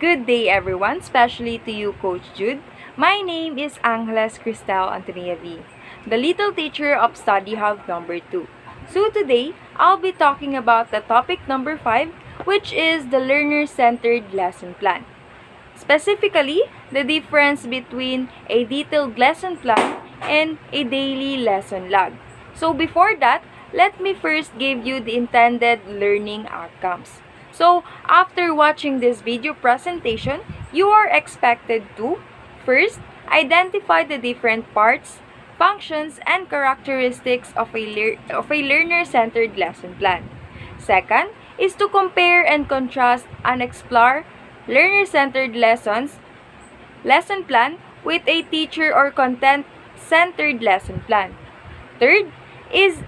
Good day everyone, especially to you Coach Jude. My name is Angeles Cristel Antonia V, the little teacher of Study Hub number 2. So today, I'll be talking about the topic number 5, which is the learner-centered lesson plan. Specifically, the difference between a detailed lesson plan and a daily lesson log. So before that, let me first give you the intended learning outcomes. So after watching this video presentation, you are expected to first, identify the different parts, functions, and characteristics of a learner-centered lesson plan. Second is to compare and contrast and explore learner-centered lesson plan with a teacher or content-centered lesson plan. Third is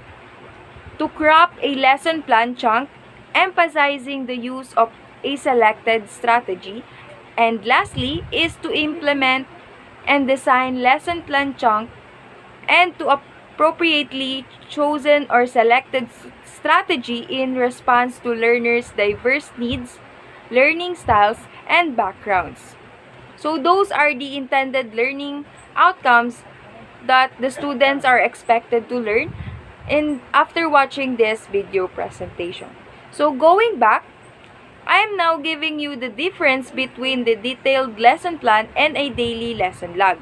to crop a lesson plan chunk, emphasizing the use of a selected strategy. And lastly is to implement and design lesson plan chunk and to appropriately chosen or selected strategy in response to learners' diverse needs, learning styles, and backgrounds. So those are the intended learning outcomes that the students are expected to learn in after watching this video presentation. So going back, I am now giving you the difference between the detailed lesson plan and a daily lesson log.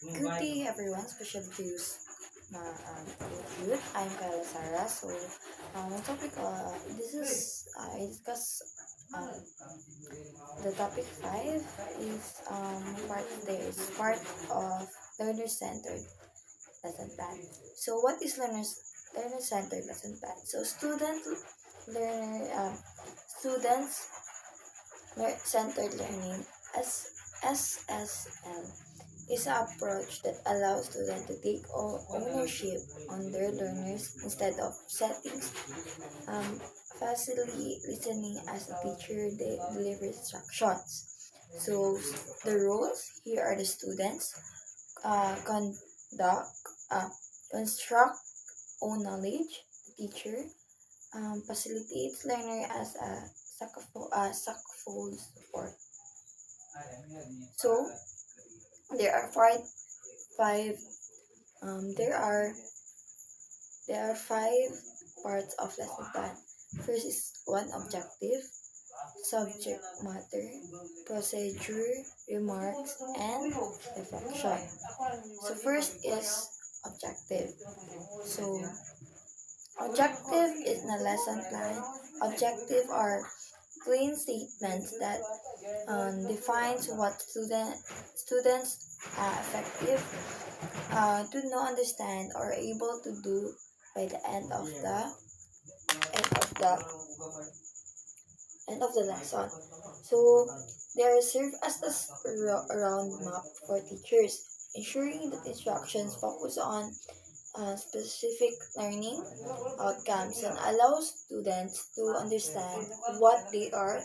Good day, everyone. Special news na youth. I'm Kyla Sara. So, on topic, this is I discuss um, the topic 5 is part there is part of learner centered lesson plan. So, what is learner centered lesson plan? So, learner students centered learning as SSL is an approach that allows students to take ownership on their learners instead of settings, um, facility listening as a teacher delivers instructions. So the roles here are the students conduct, uh, construct own knowledge. The teacher facilitates learner as a scaffold support. So there are five there are five parts of lesson plan. First is one objective, subject matter, procedure, remarks, and reflection. So first is objective. So objective is the lesson plan. Objective are plain statements that defines what students are effective to know, understand, or able to do by the end of the end of the lesson. So they serve as a round map for teachers, ensuring that instructions focus on specific learning outcomes and allow students to understand what they are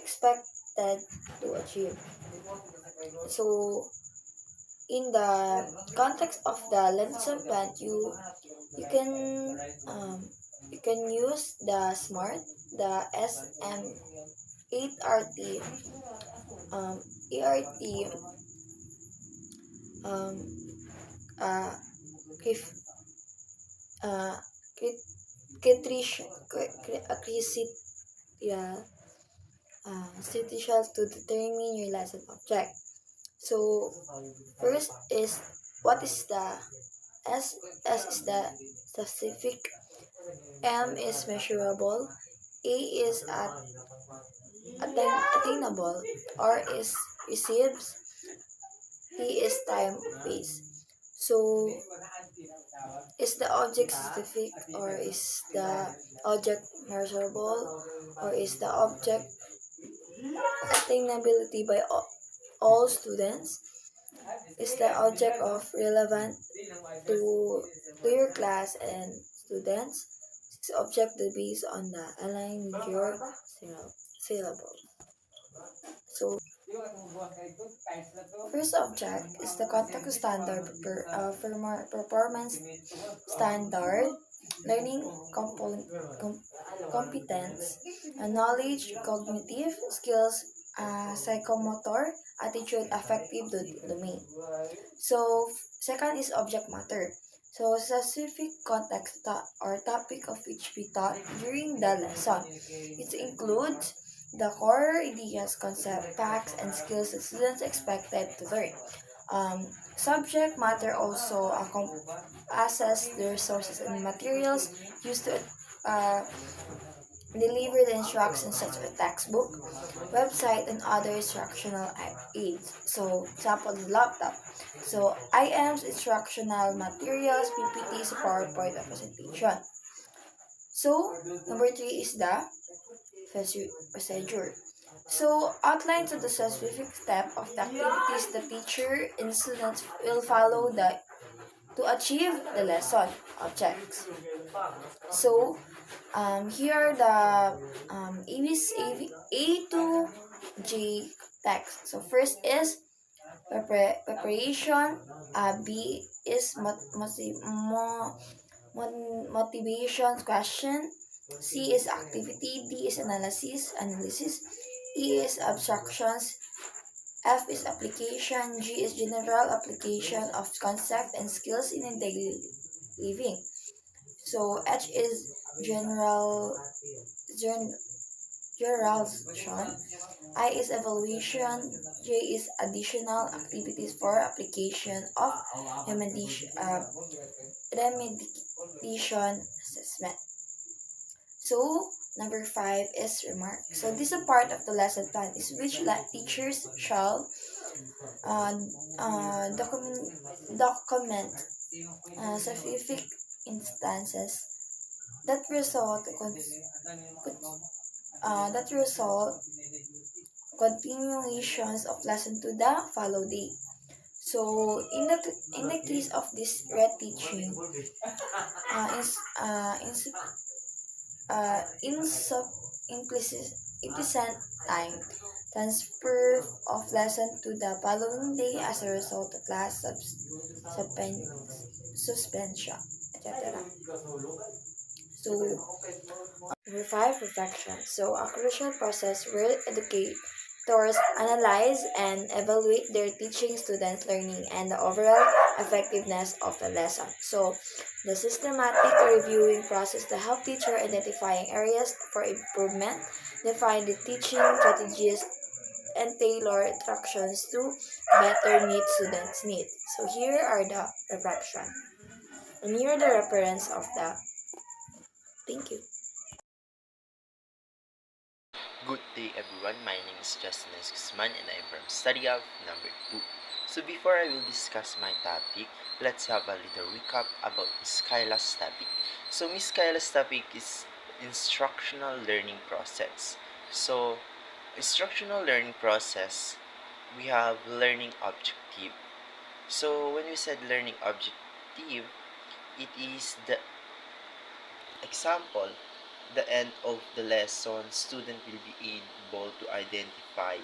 expected to achieve. So in the context of the lesson plan, you can um, you can use the SMART, the SM8RT, ERT, um, uh, crif- uh, crit- yeah, situational to determine your lesson object. So first is what is the S? S is the specific, M is measurable, A is attainable, R is receives, T is time phase. So is the object specific or is the object measurable or is the object attainability by all students? Is the object of relevant to your class and students? Is object to based on the align with your syllable. So first object is the contact standard performance standard, learning competence, knowledge, cognitive skills, psychomotor, attitude, affective domain. So second is object matter. So specific context or topic of which we taught during the lesson. It includes the core ideas, concept, facts, and skills that students expected to learn. Subject matter also assess the resources and materials used to uh, deliver the instructions such as textbook, website, and other instructional aids. So, example, the laptop. So, IMs, instructional materials, PPTs, PowerPoint, and presentation. So, number three is the procedure. So, outlines of the specific step of the activities the teacher and students will follow to achieve the lesson objects. So, here are the A to G text. So first is preparation. B is motivation question. C is activity. D is analysis. E is abstractions. F is application. G is general application of concept and skills in daily living. So H is general gen, generalization. I is evaluation. J is additional activities for application of remediation assessment. So number 5 is remark. So this is a part of the lesson plan is which teachers shall document specific instances that result continuations of lesson to the follow day. So in the case of this reteaching, is implicit implicit time transfer of lesson to the following day as a result of class suspen- suspension, etc. So, number five, reflection. So, a crucial process where educators analyze and evaluate their teaching students' learning and the overall effectiveness of the lesson. So, the systematic reviewing process to help teacher identifying areas for improvement, define the teaching strategies, and tailor instructions to better meet students' needs. So, here are the reflection. And here are the reference of the. Thank you. Good day everyone, my name is Justin S. Guzman and I'm from Study Hub number 2. So before I will discuss my topic, let's have a little recap about Miss Kyla's topic. So Miss Kyla's topic is instructional learning process. So instructional learning process, we have learning objective. So when we said learning objective, it is the example, the end of the lesson, student will be able to identify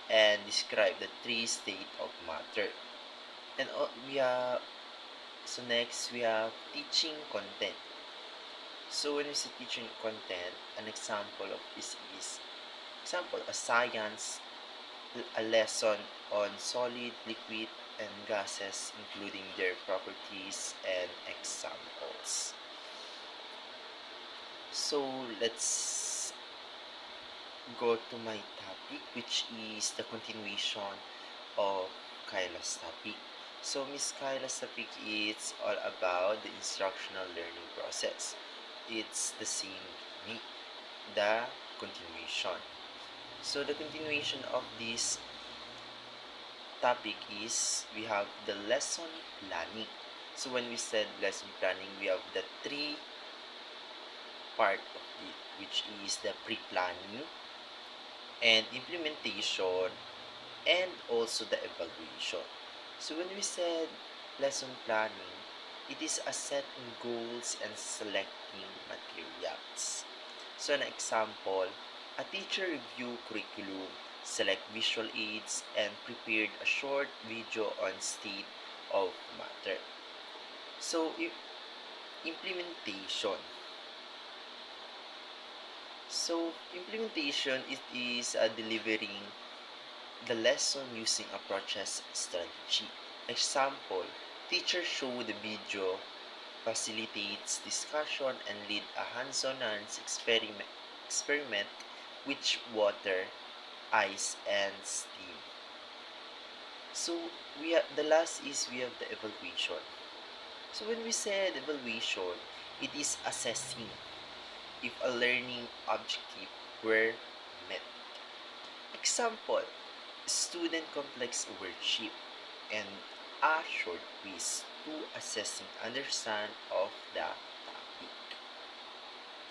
and describe the three state of matter. And we have so next we have teaching content. So when we say teaching content, an example of this is example a science a lesson on solid, liquid, and gases, including their properties and examples. So let's go to my topic, which is the continuation of Kyla's topic. So Miss Kyla's topic is all about the instructional learning process. It's the same with me, the continuation. So the continuation of this topic is we have the lesson planning. So when we said lesson planning, we have the three part of it, which is the pre-planning and implementation and also the evaluation. So when we said lesson planning, it is a setting goals and selecting materials. So an example, a teacher reviewed curriculum, select visual aids, and prepared a short video on state of matter. So implementation. So implementation it is delivering the lesson using a process strategy. Example, teacher show the video, facilitates discussion and lead a hands-on experiment with water, ice, and steam. So we have the last is we have the evaluation. So when we said evaluation, it is assessing if a learning objective were met. Example, student complex worksheet and a short quiz to assessing understand of the topic.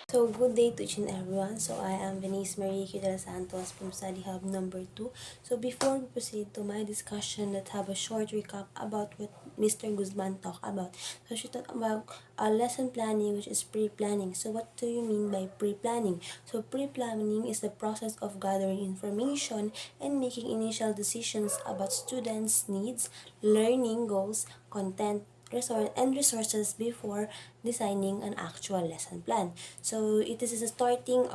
So, good day to each and everyone. So, I am Venice Marie Quidel Santos from Study Hub number 2. So, before we proceed to my discussion, let's have a short recap about what Mr. Guzman talked about. So, she talked about lesson planning, which is pre-planning. So, what do you mean by pre-planning? So, pre-planning is the process of gathering information and making initial decisions about students' needs, learning goals, content, resources before designing an actual lesson plan. So it is a starting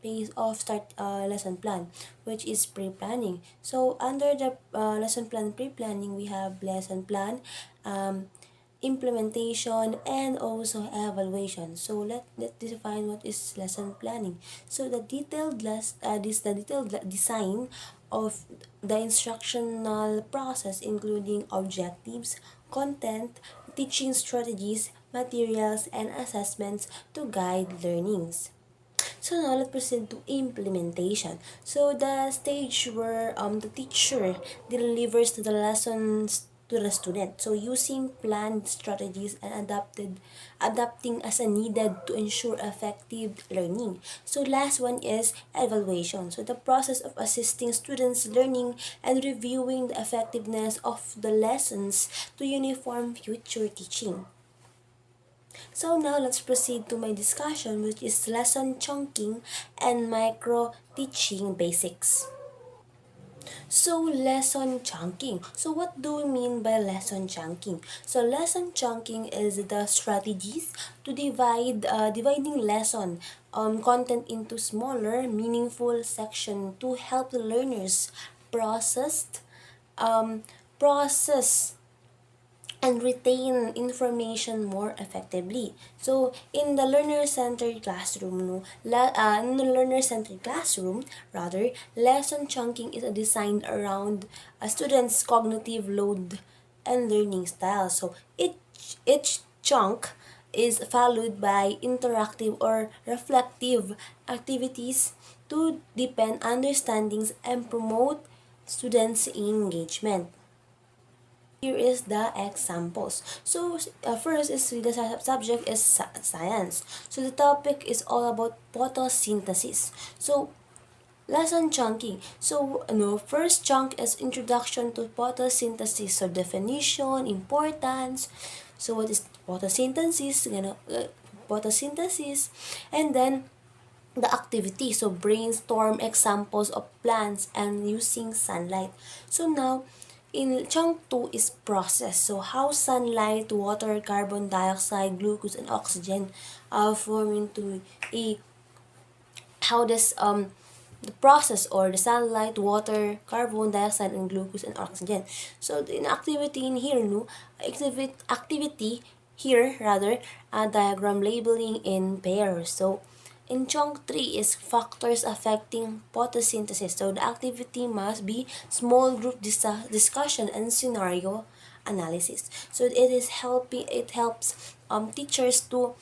phase of lesson plan, which is pre-planning. So under the lesson plan pre-planning, we have lesson plan, implementation, and also evaluation. So let's define what is lesson planning. So the detailed design of the instructional process, including objectives, content, teaching strategies, materials, and assessments to guide learnings. So now let's proceed to implementation. So the stage where the teacher delivers the lessons to the student. So using planned strategies and adapting as a needed to ensure effective learning. So last one is evaluation. So the process of assisting students learning and reviewing the effectiveness of the lessons to uniform future teaching. So now let's proceed to my discussion, which is lesson chunking and micro teaching basics. So lesson chunking. So what do we mean by lesson chunking? So lesson chunking is the strategies to dividing lesson content into smaller, meaningful section to help the learners process um, process and retain information more effectively. So, in the learner-centered classroom, in the learner-centered classroom, rather, lesson chunking is designed around a student's cognitive load and learning style. So, each chunk is followed by interactive or reflective activities to deepen understandings and promote students' engagement. Here is the examples. So first is the subject is science. So the topic is all about photosynthesis. So lesson chunking. So first chunk is introduction to photosynthesis. So definition, importance. So what is photosynthesis? Photosynthesis, and then the activity. So brainstorm examples of plants and using sunlight. So now in chunk 2 is process. So how sunlight, water, carbon dioxide, glucose, and oxygen form into a how does the process or the sunlight, water, carbon dioxide, and glucose and oxygen. So the activity in here, no, activity here rather, diagram labeling in pairs. So in chunk 3 is factors affecting photosynthesis. So the activity must be small group discussion and scenario analysis. So it helps teachers to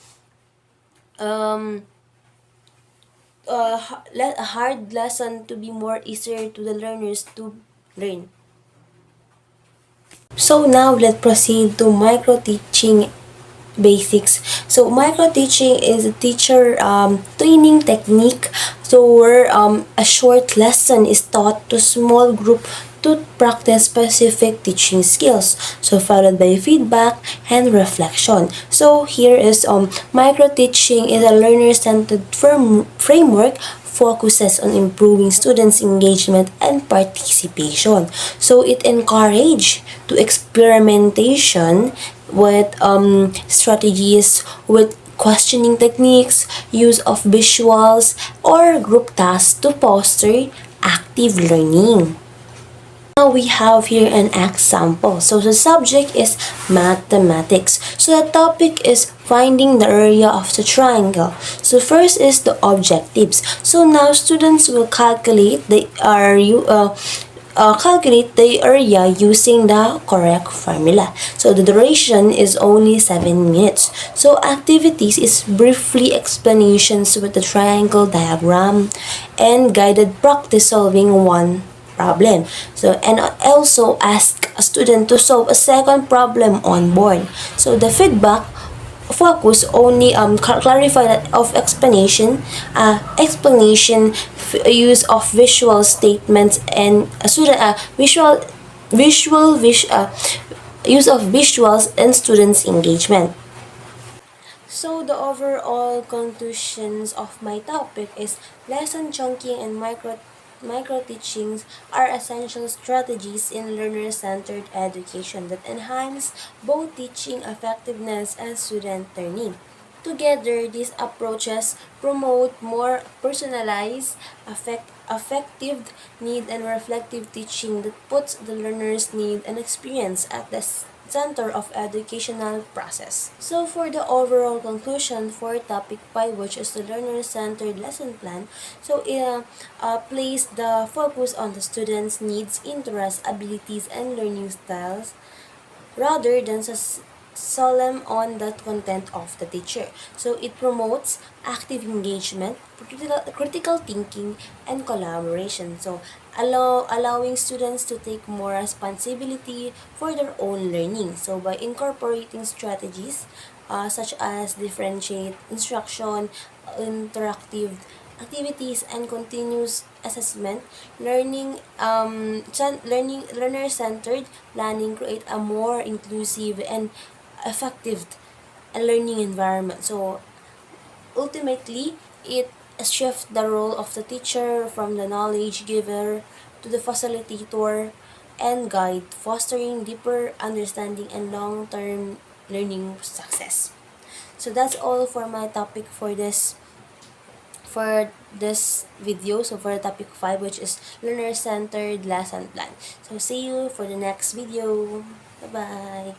um, a hard lesson to be more easier to the learners to learn. So now let's proceed to micro teaching basics. So micro teaching is a teacher training technique. So where a short lesson is taught to small group to practice specific teaching skills. So followed by feedback and reflection. So here is micro teaching is a learner-centered framework focuses on improving students' engagement and participation. So it encourages to experimentation with strategies with questioning techniques, use of visuals, or group tasks to foster active learning. Now we have here an example. So the subject is mathematics. So the topic is finding the area of the triangle. So first is the objectives. So now students will calculate calculate the area using the correct formula. So the duration is only 7 minutes. So activities is briefly explanations with the triangle diagram and guided practice solving one problem. So and also ask a student to solve a second problem on board. So the feedback focus only clarify that of use of visual statements and student use of visuals and students engagement. So the overall conclusions of my topic is lesson chunking and micro teachings are essential strategies in learner-centered education that enhance both teaching effectiveness and student learning. Together, these approaches promote more personalized, effective, need, and reflective teaching that puts the learner's need and experience at the center of educational process. So for the overall conclusion for topic 5, which is the learner-centered lesson plan, so it place the focus on the students' needs, interests, abilities, and learning styles rather than solemn on the content of the teacher. So it promotes active engagement, critical thinking, and collaboration. So allowing students to take more responsibility for their own learning. So by incorporating strategies such as differentiate instruction, interactive activities, and continuous assessment, learner-centered planning create a more inclusive and effective learning environment. So ultimately, it shifts the role of the teacher from the knowledge giver to the facilitator and guide, fostering deeper understanding and long-term learning success. So that's all for my topic for this video. So for topic 5, which is learner-centered lesson plan. So see you for the next video. Bye-bye.